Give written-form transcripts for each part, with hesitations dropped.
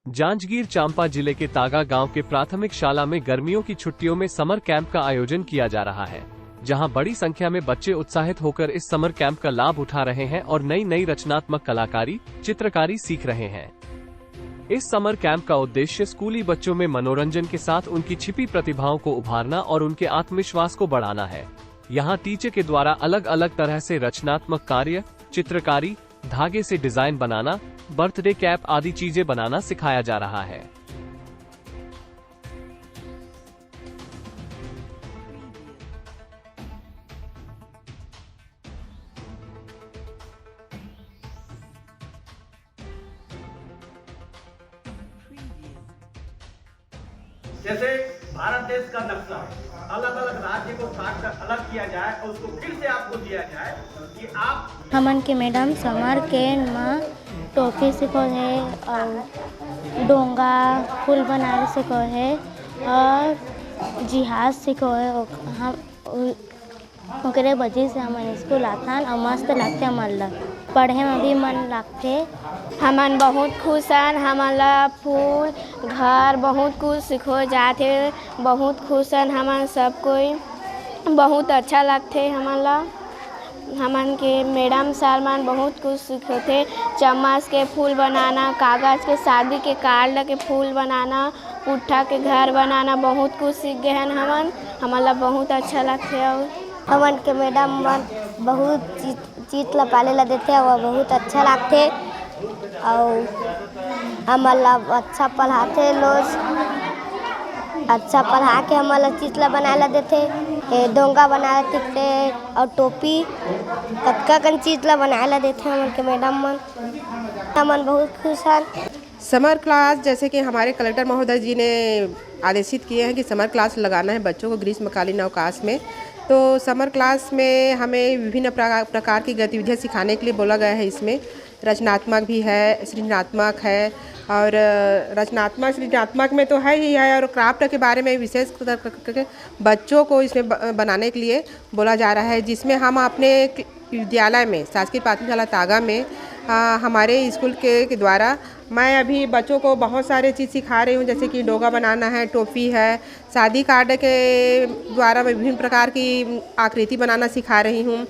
जांजगीर चांपा जिले के तागा गांव के प्राथमिक शाला में गर्मियों की छुट्टियों में समर कैंप का आयोजन किया जा रहा है, जहां बड़ी संख्या में बच्चे उत्साहित होकर इस समर कैंप का लाभ उठा रहे हैं और नई नई रचनात्मक कलाकारी, चित्रकारी सीख रहे हैं। इस समर कैंप का उद्देश्य स्कूली बच्चों में मनोरंजन के साथ उनकी छिपी प्रतिभाओं को उभारना और उनके आत्मविश्वास को बढ़ाना है। यहाँ टीचर के द्वारा अलग अलग तरह से रचनात्मक कार्य, चित्रकारी, धागे से डिजाइन बनाना, बर्थडे कैप आदि चीजें बनाना सिखाया जा रहा है। जैसे भारत देश का नक्शा अलग अलग राज्य को काट कर अलग किया जाए और उसको फिर से आपको दिया जाए कि आप हमन के मैडम समर कैंप में टोपी सिखो है और डोंगा फूल बनाने सिखो है और जिहाज सिखो है। हम ओकरे वजह से हमन स्कूल आथन और मस्त लगते हमन पढ़े में भी मन लगते। हमन बहुत खुश हन, हमन ला फूल घर बहुत कुछ सिखो जाते, बहुत खुश हन हमन सब कोई, बहुत अच्छा लगते हमन ला। हमन के मैडम सर मन बहुत कुछ सिखाते, चम्मच के फूल बनाना, कागज़ के शादी के कार्ड के फूल बनाना, पुट्ठा के घर बनाना, बहुत कुछ सीख गए हैं हमन ला बहुत अच्छा लगते। और हमन के मैडम मन बहुत चीज ला पाले ला देते और बहुत अच्छा लगते और हमन ला अच्छा पढ़ाते लोग, अच्छा पढ़ा के हमन ला चीज ला बनाए ला देते, डोंगा बनाए देते और टोपी कतका कन चीज ला बनाए ला देते हमन के मैडम मन। हमन बहुत खुश हैं। समर क्लास जैसे कि हमारे कलेक्टर महोदय जी ने आदेशित किए हैं कि समर क्लास लगाना है बच्चों को ग्रीष्मकालीन अवकाश में। तो समर क्लास में हमें विभिन्न प्रकार की गतिविधियाँ सिखाने के लिए बोला गया है। इसमें रचनात्मक भी है, सृजनात्मक है और रचनात्मक सृजनात्मक में तो है ही है और क्राफ्ट के बारे में विशेष करके बच्चों को इसमें बनाने के लिए बोला जा रहा है, जिसमें हम अपने विद्यालय में शासकीय प्राथमिक शाला तागा में हमारे स्कूल के द्वारा मैं अभी बच्चों को बहुत सारे चीज़ सिखा रही हूँ, जैसे कि डोगा बनाना है, टोपी है, शादी कार्ड के द्वारा मैं विभिन्न प्रकार की आकृति बनाना सिखा रही हूँ,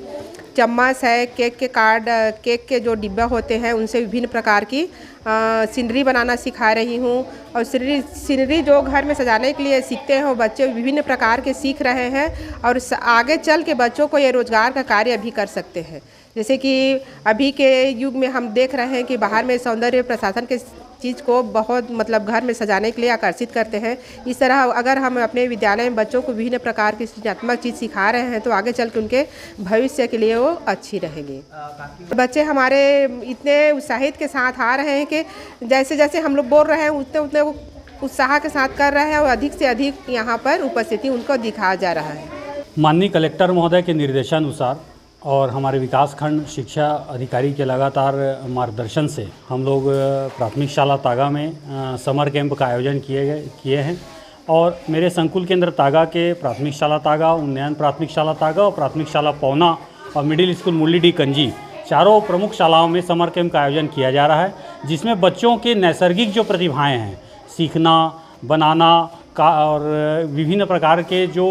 चम्मच है, केक के कार्ड, केक के जो डिब्बा होते हैं उनसे विभिन्न प्रकार की सीनरी बनाना सिखा रही हूँ। और सीनरी जो घर में सजाने के लिए सीखते हैं वो बच्चे विभिन्न प्रकार के सीख रहे हैं और आगे चल के बच्चों को ये रोज़गार का कार्य भी कर सकते हैं। जैसे कि अभी के युग में हम देख रहे हैं कि बाहर में सौंदर्य प्रशासन के चीज़ को बहुत घर में सजाने के लिए आकर्षित करते हैं। इस तरह अगर हम अपने विद्यालय में बच्चों को विभिन्न प्रकार की सृजनात्मक चीज़ सिखा रहे हैं तो आगे चल के उनके भविष्य के लिए वो अच्छी रहेंगी। बच्चे हमारे इतने उत्साहित के साथ आ रहे हैं कि जैसे जैसे हम लोग बोल रहे हैं उतने उतने उत्साह के साथ कर रहे हैं और अधिक से अधिक यहाँ पर उपस्थिति उनको दिखाया जा रहा है। माननीय कलेक्टर महोदय के निर्देशानुसार और हमारे विकासखंड शिक्षा अधिकारी के लगातार मार्गदर्शन से हम लोग प्राथमिक शाला तागा में समर कैंप का आयोजन किए हैं और मेरे संकुल केंद्र तागा के प्राथमिक शाला तागा, उन्नयन प्राथमिक शाला तागा और प्राथमिक शाला पौना और मिडिल स्कूल मुरली डी कंजी चारों प्रमुख शालाओं में समर कैंप का आयोजन किया जा रहा है, जिसमें बच्चों के नैसर्गिक जो प्रतिभाएँ हैं, सीखना, बनाना और विभिन्न प्रकार के जो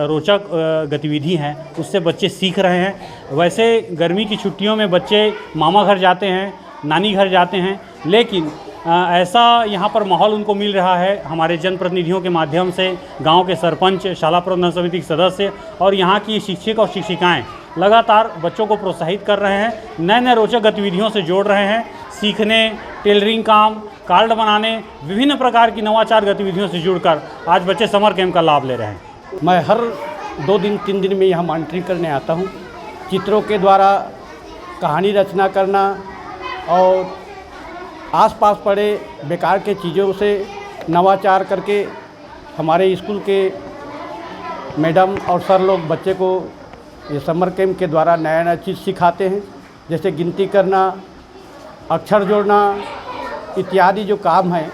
रोचक गतिविधि हैं उससे बच्चे सीख रहे हैं। वैसे गर्मी की छुट्टियों में बच्चे मामा घर जाते हैं, नानी घर जाते हैं, लेकिन ऐसा यहाँ पर माहौल उनको मिल रहा है हमारे जनप्रतिनिधियों के माध्यम से, गांव के सरपंच, शाला प्रबंधन समिति के सदस्य और यहाँ की शिक्षक और शिक्षिकाएँ लगातार बच्चों को प्रोत्साहित कर रहे हैं, नए नए रोचक गतिविधियों से जोड़ रहे हैं, सीखने, टेलरिंग काम, कार्ड बनाने, विभिन्न प्रकार की नवाचार गतिविधियों से जुड़कर आज बच्चे समर कैंप का लाभ ले रहे हैं। मैं हर 2 दिन 3 दिन में यहाँ मॉनिटरिंग करने आता हूँ। चित्रों के द्वारा कहानी रचना करना और आसपास पड़े बेकार के चीज़ों से नवाचार करके हमारे स्कूल के मैडम और सर लोग बच्चे को ये समर कैंप के द्वारा नया नया चीज़ सिखाते हैं, जैसे गिनती करना, अक्षर जोड़ना इत्यादि जो काम है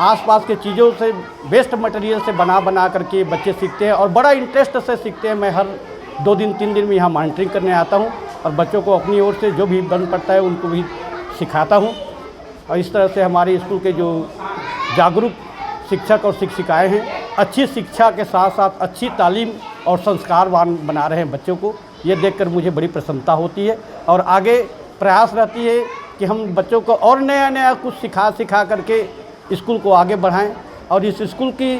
आसपास के चीज़ों से वेस्ट मटेरियल से बना करके बच्चे सीखते हैं और बड़ा इंटरेस्ट से सीखते हैं। मैं हर 2 दिन 3 दिन में यहाँ मॉनिटरिंग करने आता हूँ और बच्चों को अपनी ओर से जो भी बन पड़ता है उनको भी सिखाता हूँ। और इस तरह से हमारे स्कूल के जो जागरूक शिक्षक और शिक्षिकाएं हैं अच्छी शिक्षा के साथ साथ अच्छी तालीम और संस्कारवान बना रहे हैं बच्चों को। ये देखकर मुझे बड़ी प्रसन्नता होती है और आगे प्रयास रहती है कि हम बच्चों को और नया नया कुछ सिखा करके स्कूल को आगे बढ़ाएं। और इस स्कूल की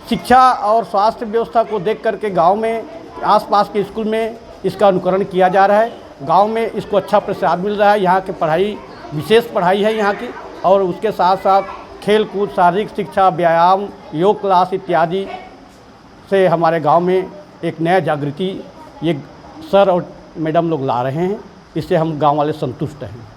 शिक्षा और स्वास्थ्य व्यवस्था को देख करके गांव में आसपास के स्कूल में इसका अनुकरण किया जा रहा है। गांव में इसको अच्छा प्रसाद मिल रहा है। यहाँ की पढ़ाई विशेष पढ़ाई है यहाँ की, और उसके साथ साथ खेल कूद, शारीरिक शिक्षा, व्यायाम, योग क्लास इत्यादि से हमारे गांव में एक नया जागृति ये सर और मैडम लोग ला रहे हैं। इससे हम गांव वाले संतुष्ट हैं।